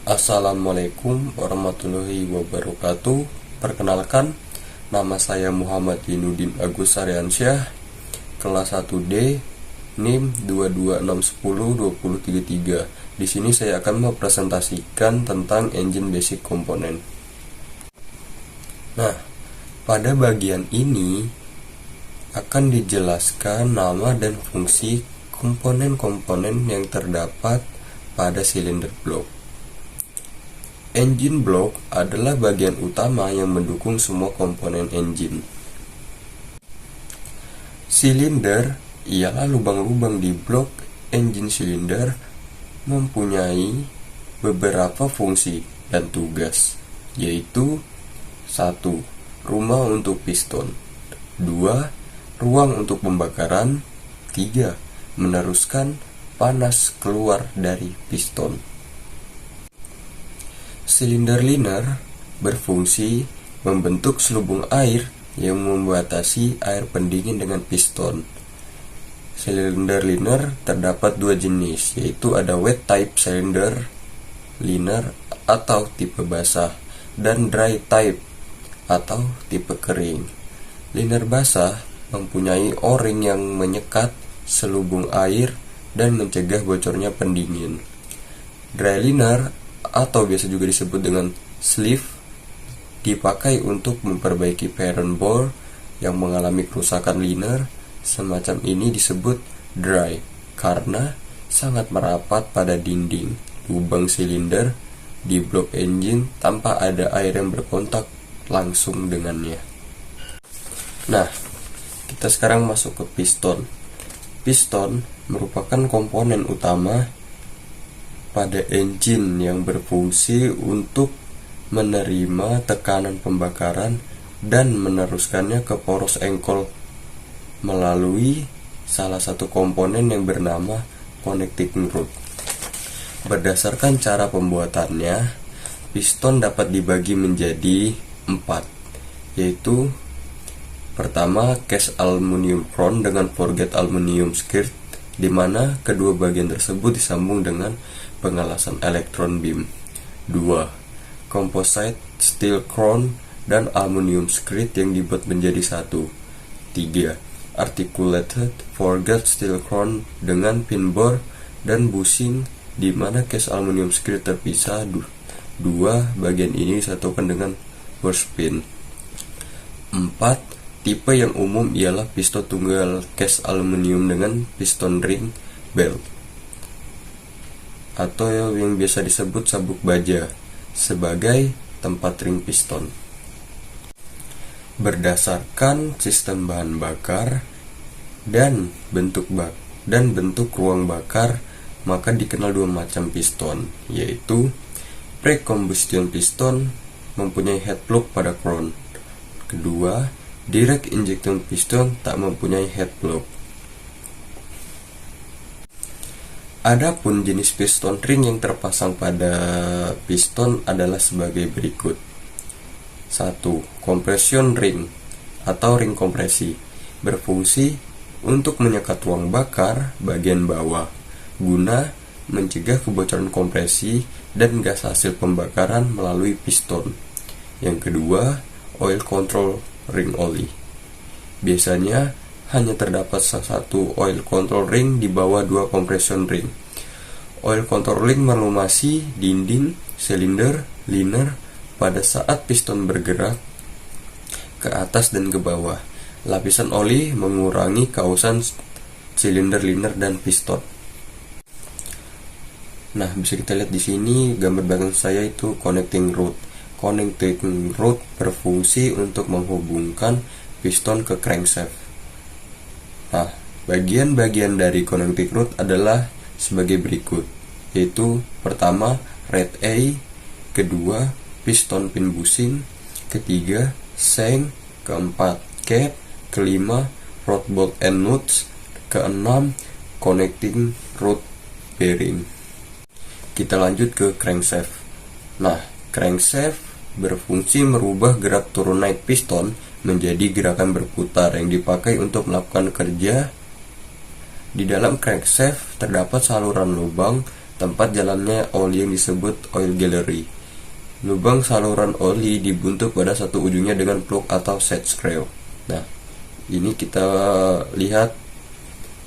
Assalamualaikum warahmatullahi wabarakatuh. Perkenalkan, nama saya Muhammad Yinudin Agus Aryansyah, kelas 1D, NIM 226102033. Di sini saya akan mempresentasikan tentang engine basic component. Nah, pada bagian ini akan dijelaskan nama dan fungsi komponen-komponen yang terdapat pada silinder blok. Engine block adalah bagian utama yang mendukung semua komponen engine. Silinder ialah lubang-lubang di blok engine silinder mempunyai beberapa fungsi dan tugas, yaitu 1. Rumah untuk piston, 2. Ruang untuk pembakaran, 3. Meneruskan panas keluar dari piston. Silinder liner berfungsi membentuk selubung air yang membatasi air pendingin dengan piston. Silinder liner terdapat dua jenis, yaitu ada wet type cylinder liner atau tipe basah dan dry type atau tipe kering. Liner basah mempunyai o-ring yang menyekat selubung air dan mencegah bocornya pendingin. Dry liner atau biasa juga disebut dengan sleeve dipakai untuk memperbaiki parent bore yang mengalami kerusakan liner. Semacam ini disebut dry karena sangat merapat pada dinding lubang silinder di blok engine tanpa ada air yang berkontak langsung dengannya. Nah, kita sekarang masuk ke piston. Piston merupakan komponen utama pada engine yang berfungsi untuk menerima tekanan pembakaran dan meneruskannya ke poros engkol melalui salah satu komponen yang bernama connecting rod. Berdasarkan cara pembuatannya, piston dapat dibagi menjadi 4, yaitu pertama cast aluminium crown dengan forged aluminium skirt, di mana kedua bagian tersebut disambung dengan pengelasan elektron beam. 2. Composite steel crown dan aluminium skirt yang dibuat menjadi satu. 3. Articulated forged steel crown dengan pin bore dan bushing, di mana cast aluminium skirt terpisah. Dua bagian ini disatukan dengan horse pin. 4. Tipe yang umum ialah piston tunggal cast aluminium dengan piston ring belt, atau yang biasa disebut sabuk baja, sebagai tempat ring piston. Berdasarkan sistem bahan bakar dan bentuk ruang bakar, maka dikenal dua macam piston, yaitu pre-combustion piston mempunyai head plug pada crown. Kedua, direct injection piston tak mempunyai head plug. Adapun jenis piston ring yang terpasang pada piston adalah sebagai berikut. 1. Compression ring atau ring kompresi berfungsi untuk menyekat ruang bakar bagian bawah guna mencegah kebocoran kompresi dan gas hasil pembakaran melalui piston. Yang kedua, oil control ring oli. Biasanya hanya terdapat satu oil control ring di bawah dua compression ring. Oil control ring melumasi dinding silinder liner pada saat piston bergerak ke atas dan ke bawah. Lapisan oli mengurangi kausan silinder liner dan piston. Nah, bisa kita lihat di sini gambar belakang saya itu connecting rod. Connecting rod berfungsi untuk menghubungkan piston ke crankshaft. Nah, bagian-bagian dari connecting rod adalah sebagai berikut, yaitu pertama red eye, kedua piston pin bushing, ketiga shank, keempat cap, kelima rod bolt and nuts, keenam connecting rod bearing. Kita lanjut ke crankshaft. Nah, crankshaft berfungsi merubah gerak turun naik piston menjadi gerakan berputar yang dipakai untuk melakukan kerja. Di dalam crankshaft terdapat saluran lubang tempat jalannya oli yang disebut oil gallery. Lubang saluran oli dibentuk pada satu ujungnya dengan plug atau set screw. Nah, ini kita lihat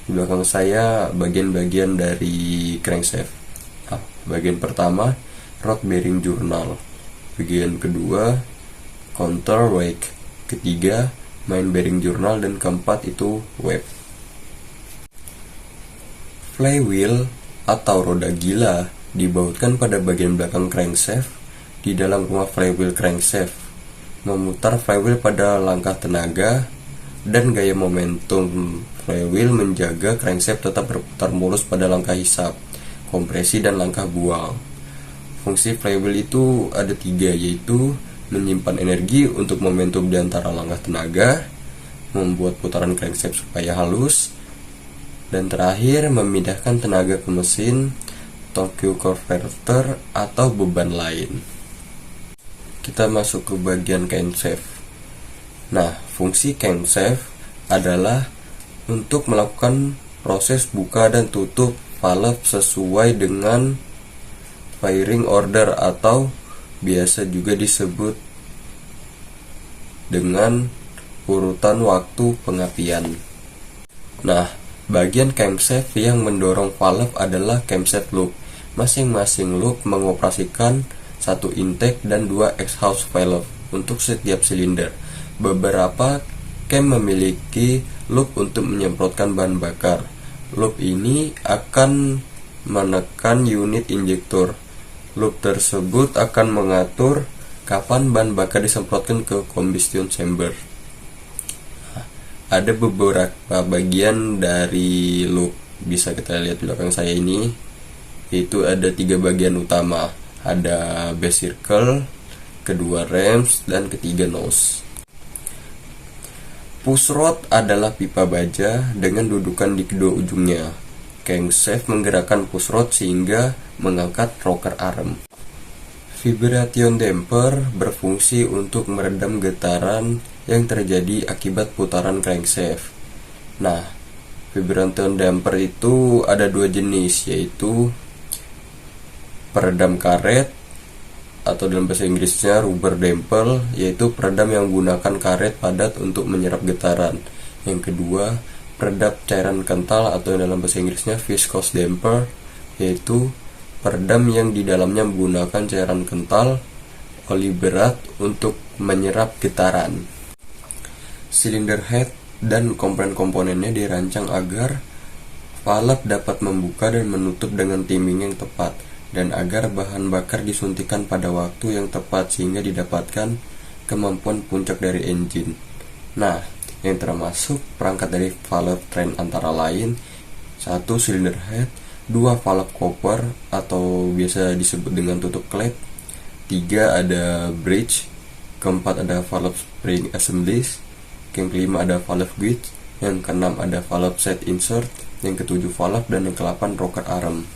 di belakang saya bagian-bagian dari crankshaft. Nah, bagian pertama rod bearing journal, bagian kedua counter wake, ketiga main bearing journal, dan keempat itu web. Flywheel atau roda gila dibautkan pada bagian belakang crankshaft di dalam rumah flywheel crankshaft, memutar flywheel pada langkah tenaga dan gaya momentum flywheel menjaga crankshaft tetap berputar mulus pada langkah hisap, kompresi, dan langkah buang. Fungsi flywheel itu ada 3, yaitu menyimpan energi untuk momentum di antara langkah tenaga, membuat putaran crankshaft supaya halus, dan terakhir memindahkan tenaga ke mesin, torque converter, atau beban lain. Kita masuk ke bagian crankshaft. Nah, fungsi crankshaft adalah untuk melakukan proses buka dan tutup valve sesuai dengan firing order atau biasa juga disebut dengan urutan waktu pengapian. Nah, bagian crankshaft yang mendorong valve adalah crankshaft loop. Masing-masing loop mengoperasikan satu intake dan 2 exhaust valve untuk setiap silinder. Beberapa cam memiliki loop untuk menyemprotkan bahan bakar. Loop ini akan menekan unit injektor. Loop tersebut akan mengatur kapan bahan bakar disemprotkan ke combustion chamber. Ada beberapa bagian dari loop, bisa kita lihat di belakang saya ini. Itu ada 3 bagian utama. Ada base circle, kedua rams, dan ketiga nose. Push rod adalah pipa baja dengan dudukan di kedua ujungnya. Crankshaft menggerakkan push rod sehingga mengangkat rocker arm. Vibration damper berfungsi untuk meredam getaran yang terjadi akibat putaran crankshaft. Nah, vibration damper itu ada 2 jenis, yaitu peredam karet atau dalam bahasa Inggrisnya rubber damper, yaitu peredam yang menggunakan karet padat untuk menyerap getaran. Yang kedua, peredam cairan kental atau dalam bahasa Inggrisnya viscous damper, yaitu peredam yang di dalamnya menggunakan cairan kental oli berat untuk menyerap getaran. Cylinder head dan komponen-komponennya dirancang agar valve dapat membuka dan menutup dengan timing yang tepat, dan agar bahan bakar disuntikan pada waktu yang tepat sehingga didapatkan kemampuan puncak dari engine. Nah, yang termasuk perangkat dari valve train antara lain 1 cylinder head, 2 valve cover atau biasa disebut dengan tutup klep, 3 ada bridge, keempat ada valve spring assemblies, yang kelima ada valve guide, yang keenam ada valve set insert, yang ketujuh valve, dan yang ke-8 rocker arm.